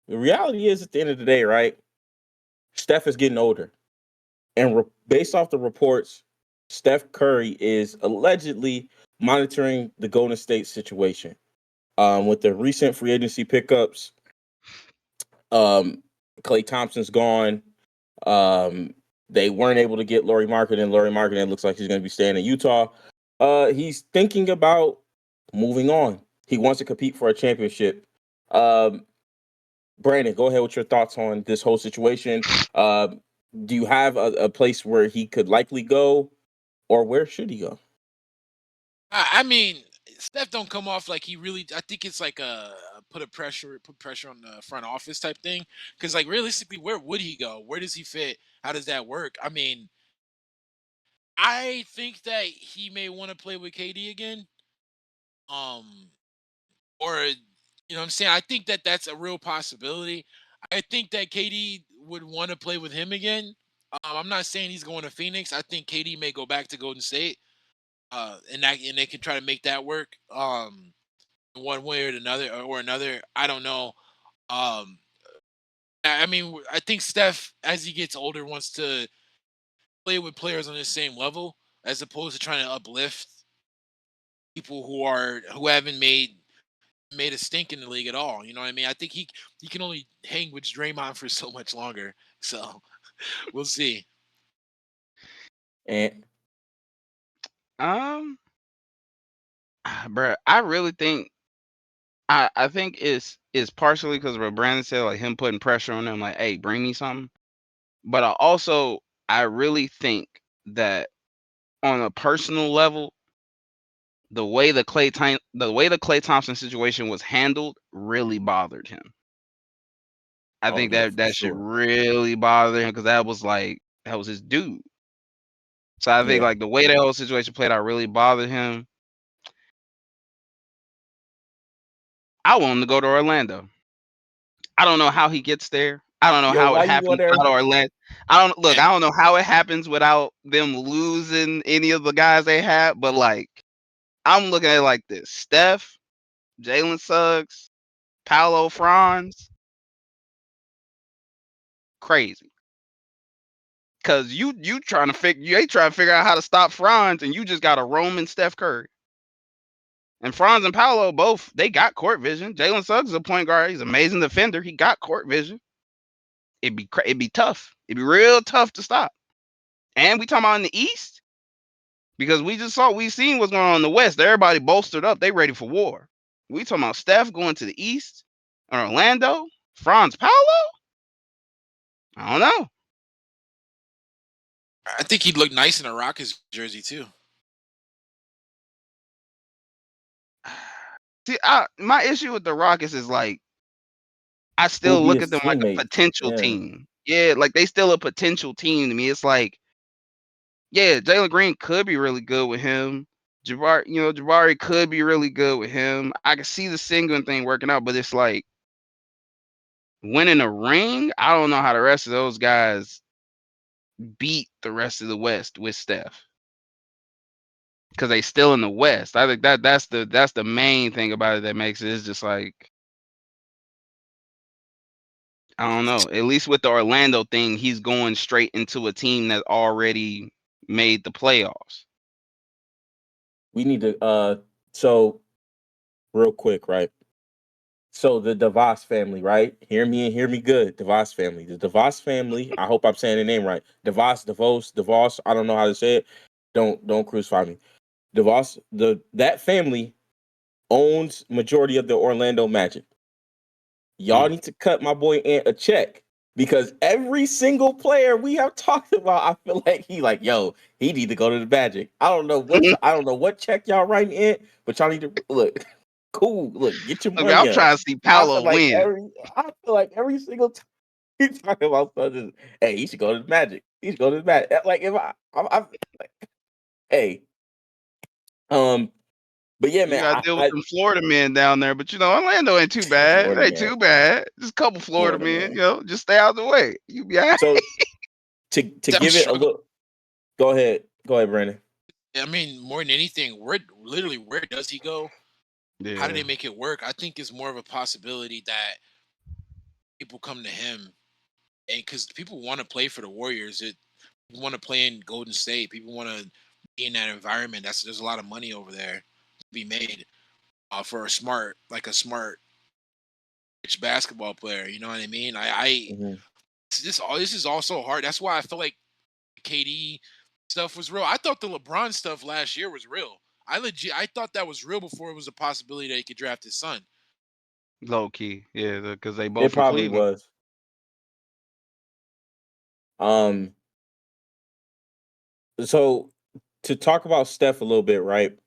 The reality is, at the end of the day, right? Steph is getting older, and based off the reports, Steph Curry is allegedly monitoring the Golden State situation. With the recent free agency pickups, Klay Thompson's gone. Um, they weren't able to get Laurie Marketing. And Laurie Marketing looks like he's going to be staying in Utah. He's thinking about moving on. He wants to compete for a championship. Um, Brandon, go ahead with your thoughts on this whole situation. Do you have a place where he could likely go, or where should he go? I mean, Steph don't come off like he really. I think it's like a put pressure on the front office type thing. Because like realistically, where would he go? Where does he fit? How does that work? I mean, I think that he may want to play with KD again. Um, or what I'm saying. I think that that's a real possibility. I think that KD would want to play with him again. I'm not saying he's going to Phoenix. I think KD may go back to Golden State. And they can try to make that work. One way or another, I don't know. Um, I mean, I think Steph, as he gets older, wants to play with players on the same level, as opposed to trying to uplift people who haven't made a stink in the league at all. You know what I mean? I think he can only hang with Draymond for so much longer. So we'll see. And Um, bro, I really think I think it's partially because of what Brandon said, like him putting pressure on him, like, hey, bring me something. But I really think that on a personal level, the way the Clay Thompson situation was handled really bothered him. I oh think yeah, that for should sure. really bother him because that was his dude. So I think Yeah, like the way that whole situation played out really bothered him. I want him to go to Orlando. I don't know how he gets there. I don't know yo, how it why you go happens there? without Orlando. I don't know how it happens without them losing any of the guys they have, but like I'm looking at it like this. Steph, Jalen Suggs, Paolo Franz, crazy. Cause you ain't trying to figure out how to stop Franz and you just got a Roman Steph Curry. And Franz and Paolo both they got court vision. Jalen Suggs is a point guard. He's an amazing defender. He got court vision. It'd be tough. It'd be real tough to stop. And we talking about in the East because we seen what's going on in the West. Everybody bolstered up. They ready for war. We talking about Steph going to the East or Orlando. Franz Paolo. I don't know. I think he'd look nice in a Rockets jersey too. See, my issue with the Rockets is like I Who would still be look at his them like a teammate? potential Yeah, team. Yeah, like they still a potential team to me. It's like, yeah, Jalen Green could be really good with him. Jabari could be really good with him. I can see the singling thing working out, but it's like winning a ring. I don't know how the rest of those guys beat the rest of the West with Steph because they still in the West. I think that's the main thing about it that makes it. It's just like I don't know. At least with the Orlando thing, he's going straight into a team that already made the playoffs. we need to. So real quick, right? So the DeVos family, right? Hear me and hear me good. DeVos family. The DeVos family. I hope I'm saying the name right. DeVos. I don't know how to say it. Don't crucify me. DeVos. That family owns majority of the Orlando Magic. Y'all Mm. need to cut my boy Ant a check because every single player we have talked about, I feel like he need to go to the Magic. I don't know what check y'all writing in, but y'all need to look. Cool, look, get your I mean, money I'm up. trying to see Paolo win. I feel like every single time we talk about something, hey, he should go to the Magic. He should go to the Magic. Like if I'm like, hey, um, but yeah, You man, got to deal with them Florida men down there, but Orlando ain't too bad. It Florida ain't man, too bad. Just a couple Florida Florida men, man. just stay out the way. You be all right. So to I'm give it a struggling. look, go ahead, Brandon. I mean, more than anything, where does he go? How do Yeah. they make it work? I think it's more of a possibility that people come to him, and because people want to play for the Warriors, people want to play in Golden State. People want to be in that environment. There's a lot of money over there to be made for a smart rich basketball player. You know what I mean? Mhm. This is also hard. That's why I feel like KD stuff was real. I thought the LeBron stuff last year was real. I thought that was real before it was a possibility that he could draft his son. Low key, yeah, because they both It from probably Cleveland. was. Um, so to talk about Steph a little bit, right?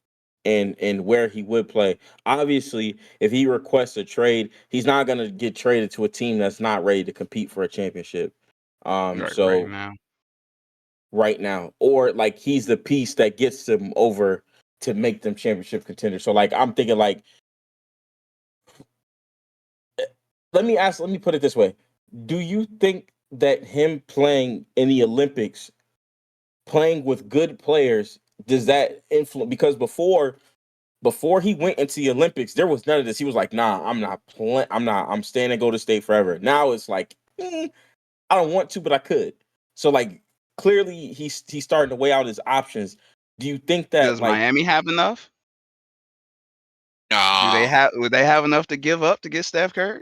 And where he would play. Obviously, if he requests a trade, he's not gonna get traded to a team that's not ready to compete for a championship. Right So now. right now, or like he's the piece that gets them over to make them championship contenders. So like I'm thinking like let me put it this way. Do you think that him playing in the Olympics, playing with good players, does that influence because before he went into the Olympics, there was none of this. He was like, "Nah, I'm not playing. I'm staying at Golden State forever." Now it's like, I don't want to, but I could. So like, clearly he's starting to weigh out his options. Do you think that Does like Miami have enough? Nah, Would they have enough to give up to get Steph Curry?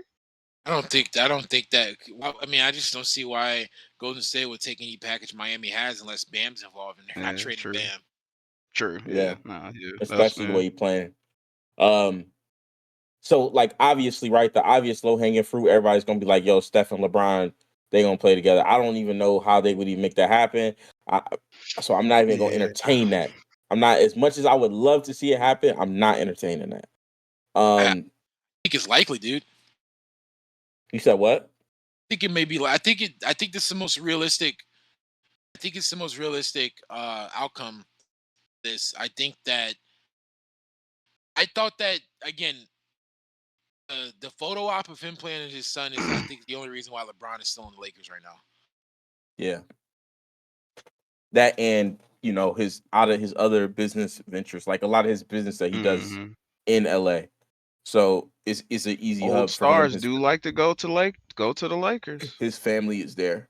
I don't think that. Well, I mean, I just don't see why Golden State would take any package Miami has unless Bam's involved, and they're not Yeah, trading true. Bam. True. yeah, Yeah. Nah, yeah. That's especially the way he playing? Um, so like obviously, right, the obvious low hanging fruit, everybody's gonna be like, "Yo, Steph and LeBron, they gonna play together." I don't even know how they would even make that happen. I, so I'm not even gonna yeah. entertain that. I'm not as much as I would love to see it happen. I'm not entertaining that. I Um, think it's likely, dude. you said what? I think it may be. I think this is the most realistic. I think it's the most realistic outcome. This. I think that. I thought that again. The photo op of him playing with his son is, I think, the only reason why LeBron is still in the Lakers right now. Yeah, that and his out of his other business ventures, like a lot of his business that he does Hmm. in LA. So it's an easy Old hub for him. stars do like to go to the Lakers. His family is there.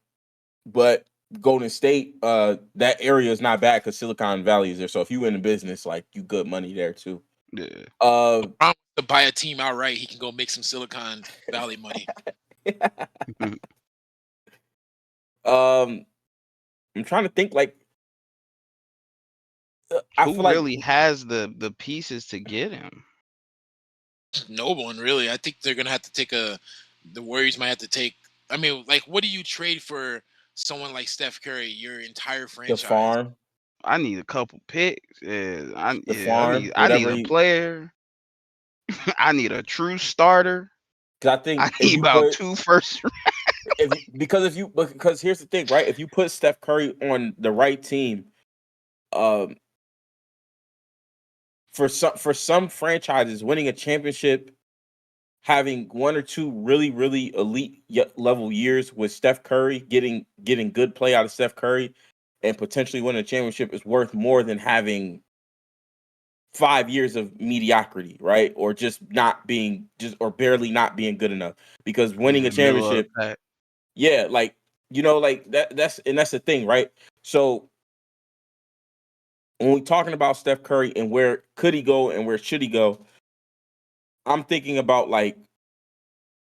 But Golden State, that area is not bad because Silicon Valley is there. So if you in the business, like you good money there too. Yeah. Uh, LeBron wants to buy a team outright. He can go make some Silicon Valley money. um, I'm trying to think. Like, I Who feel like really has the pieces to get him? No one really. I think they're gonna have to take a. The Warriors might have to take. I mean, like, what do you trade for someone like Steph Curry? Your entire the franchise. farm, I need a couple picks. the farm, I need whatever a he. player. I need a true starter. Because I think I if need you about put two first. because here's the thing, right? If you put Steph Curry on the right team, um, for some franchises, winning a championship, having one or two really elite level years with Steph Curry, getting good play out of Steph Curry, and potentially winning a championship is worth more than having 5 years of mediocrity, right? Or just not being just or barely not being good enough. Because winning a Yeah, middle of the championship, pack. yeah, like like that's the thing, right? So when we talking about Steph Curry and where could he go and where should he go, I'm thinking about like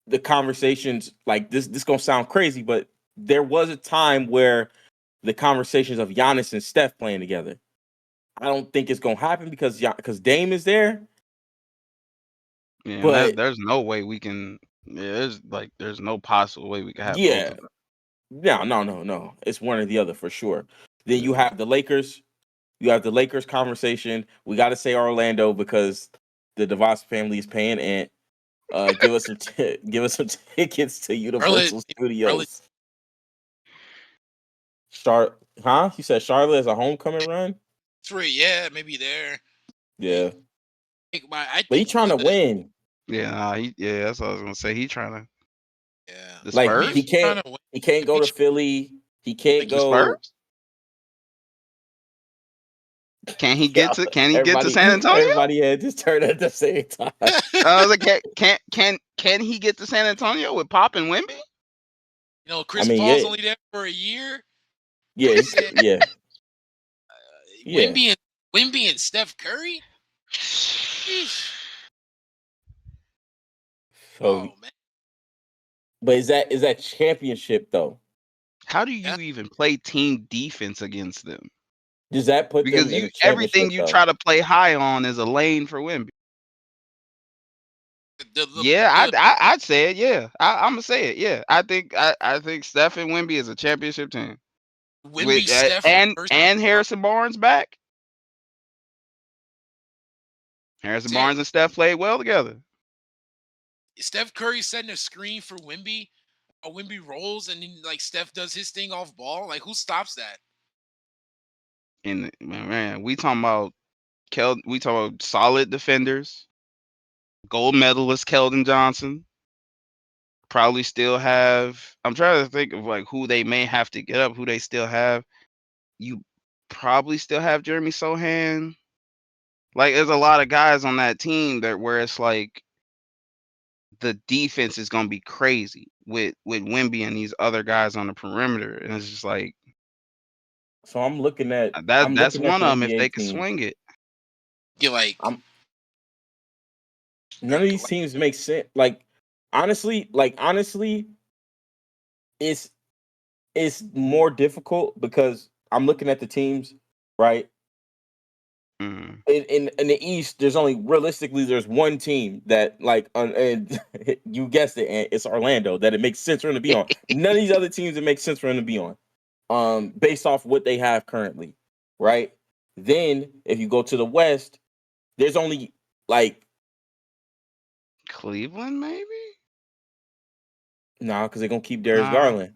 the conversations like this gonna sound crazy, but there was a time where the conversations of Giannis and Steph playing together. I don't think it's gonna happen because Dame is there, Yeah, and but there's no way we can. Yeah, there's no possible way we can have both yeah, of them. no. It's one or the other for sure. Then you Yeah. have the Lakers. You have the Lakers conversation. We got to say Orlando because the DeVos family is paying, and give us give us some tickets to Charlotte, Universal Charlotte, Studios. Char, huh? You said Charlotte as a homecoming run? three, yeah, maybe there. Yeah, I but he think trying to win. Yeah, yeah, that's what I was gonna say. He trying to yeah. the Like I mean, if he Spurs, he's trying can't to win, he can't if go he to tr- Philly. He can't like, the go. Spurs. Yeah, Can he get to everybody San Antonio? everybody had just turned at the same time. I was like, can he get to San Antonio with Pop and Wimby? You know, I Chris mean, Paul's yeah, only there for a year. yeah, I'm saying yeah, yeah. Wimby and Wimby and Steph Curry. Eesh. So, Oh man, but is that championship though? How do yeah. you even play team defense against them? Does that put Because them in you a everything championship you though? try to play high on is a lane for Wimby. The Yeah, the I'd say it. Yeah, I'm gonna say it. Yeah, I think Steph and Wimby is a championship team with Wimby Steph and versus Harrison Barnes back. Harrison saying Barnes and Steph played well together. Steph Curry setting a screen for Wimby. Wimby rolls and then like Steph does his thing off ball. Like who stops that? And man, we talking about we talking about solid defenders, gold medalist Keldon Johnson. Probably still have. I'm trying to think of like who they may have to get up, who they still have. You probably still have Jeremy Sohan. Like, there's a lot of guys on that team that where it's like the defense is gonna be crazy with Wimby and these other guys on the perimeter, and it's just like So I'm looking at that's one the of them if NBA they can teams. swing it. Get like I'm None of these teams make sense. Like honestly, it's more difficult because I'm looking at the teams, right? Mm. In the East, there's only realistically there's one team that and you guessed it, and it's Orlando that it makes sense for him to be on. None of these other teams it makes sense for him to be on, based off what they have currently, right? Then if you go to the West, there's only like Cleveland, maybe? because they're gonna keep Darius Nah, Garland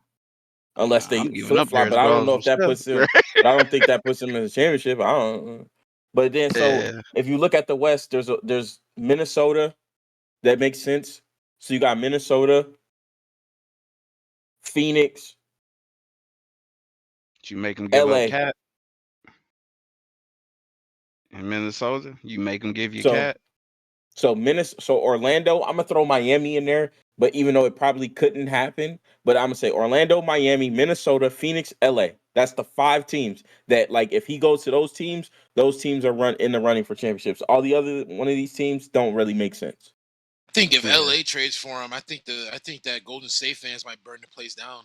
unless nah, I'm they giving flip up flop. Darius But I don't Garland know some if that stuff. puts him. But I don't think that puts him in the championship. I don't. But then, so Yeah, if you look at the West, there's Minnesota that makes sense. So you got Minnesota, Phoenix, you make them give up LA. Cat in Minnesota. You make them give you So Cat. so Orlando. I'm gonna throw Miami in there, but even though it probably couldn't happen, but I'm gonna say Orlando, Miami, Minnesota, Phoenix, LA. That's the 5 teams that like if he goes to those teams are run in the running for championships. All the other one of these teams don't really make sense. I think if Yeah, LA trades for him, I think that Golden State fans might burn the place down.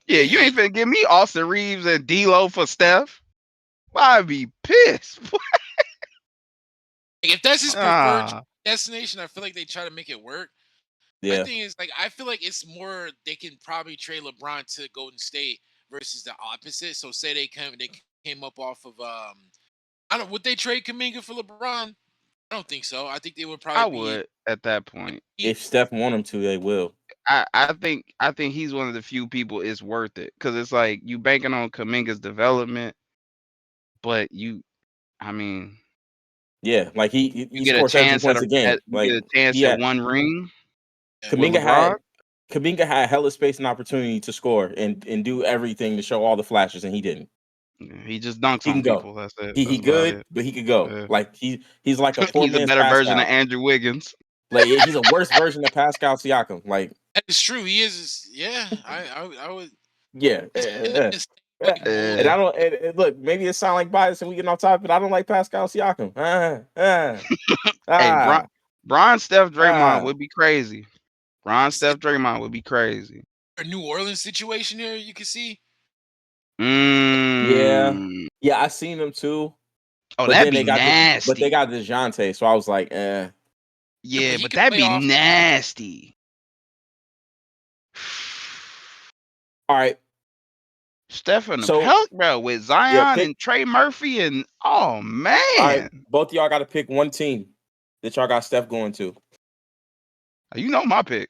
yeah. You He, ain't finna give me Austin Reeves and D'Lo for Steph. I'd be pissed. if that's his preferred Ah, destination, I feel like they try to make it work. My Yeah. thing is like I feel like it's more they can probably trade LeBron to Golden State versus the opposite. So say they came up off of I don't would they trade Kaminga for LeBron? I don't think so. I think they would probably I be would at that point. If Steph want them to, they will. I think he's one of the few people it's worth it because it's like you banking on Kaminga's development, but I mean, Yeah, like you he get a scores 17 chance points a game. you get Like a chance he at had one ring yeah. with Kaminga LeBron. had Kaminga had hella space and opportunity to score and do everything to show all the flashes, and he didn't. Yeah, he just dunks He on can go. people. That's it. He That's about good, it. but he could go. Yeah. Like he's like a poor He's a man's better version of Pascal. Andrew Wiggins. Like he's a worse version of Pascal Siakam. Like That is true. He is. Yeah, I would. yeah, He's in the same like mold. and Yeah. I don't. And look, maybe it sound like bias and we getting off topic, but I don't like Pascal Siakam. Hey, Ah, Bron, Steph, Draymond ah. would be crazy. Bron, Is Steph, Draymond would be crazy. a New Orleans situation here you can see. Yeah, Mm. yeah. I seen them too, Oh, but that'd then be but they nasty. got Dejounte, so I was like, eh. Yeah, but Yeah, he but could that'd play be off. nasty. All right, Steph and the so Pelic, bro, with yeah, Zion and Trey Murphy and oh all right, man, both of y'all got to pick one team that y'all got Steph going to. you know my pick.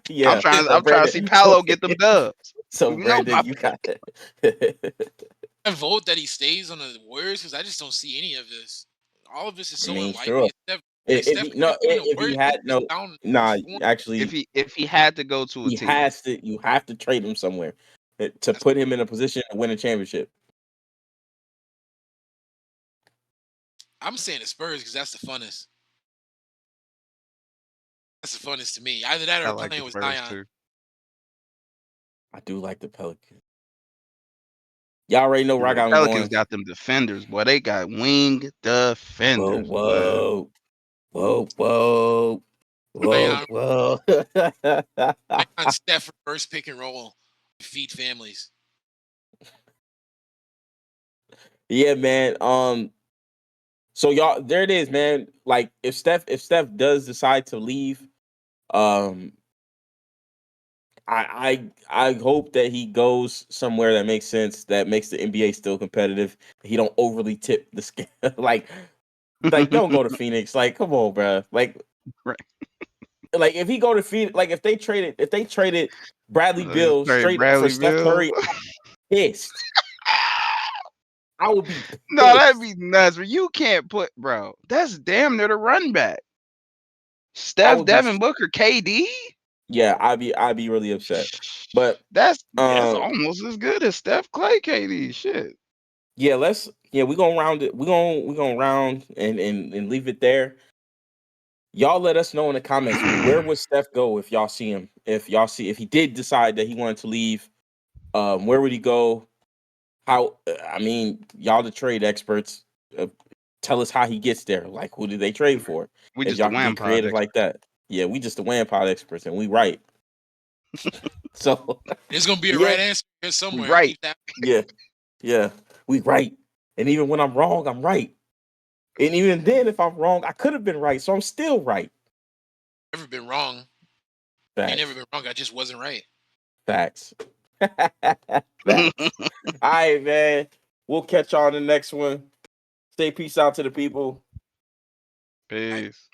Yeah. So I'm trying to see Brandon, so Paolo get them dubs. so You know my Brandon, you got pick. it. I vote that he stays on the Warriors because I just don't see any of this. All of this is I so mean, unlikely. sure. If Steph he Curry's leaving the if he Warriors, had they're just no, down nah, one. actually, If he had to go to a he team, has to. You have to trade him somewhere to That's put him true. in a position to win a championship. I'm saying the Spurs because that's the funnest. That's the funnest to me. Either that I or like the playing with Spurs Zion. too. I do like the Pelicans. Y'all already know where I Yeah, got them Pelicans going. got them defenders, boy. They got wing Whoa, defenders, boy. whoa, whoa, whoa, whoa, Zion, whoa. Zion, Steph first pick and roll, feed families. Yeah, man. So y'all, there it is, man. Like if Steph does decide to leave, um, I hope that he goes somewhere that makes sense, that makes the NBA still competitive. He don't overly tip the scale. like don't go to Phoenix. Like, come on, bro. Right. Like if he go to Phoenix, like if they traded Bradley Beal Straight straight for Bradley Steph Bill. Curry, pissed. I would be No, that'd pissed. be nuts. But you can't put, bro. That's damn near the run back. I Steph, would be Devin Booker, KD. yeah, I'd be really upset. But That's um almost as good as Steph, Clay, KD. Shit. yeah, we're gonna round it. We're gonna round and leave it there. Y'all let us know in the comments where would Steph go if y'all see him. If he did decide that he wanted to leave, where would he go? How I mean, y'all the trade experts. Tell us how he gets there. Like who did they trade for? We If just a y'all can wham get pod creative like expert. that. Yeah, we just the WAM pod experts and we right. So There's gonna be a yeah, right answer here We somewhere. right. Keep that. yeah, yeah. We right. And even when I'm wrong, I'm right. And even then, if I'm wrong, I could have been right. So I'm still right. Never been wrong. I ain't never Facts. been wrong. I just wasn't right. Facts. Facts. All right, man. We'll catch y'all on the next one. Say peace out to the people. I Peace.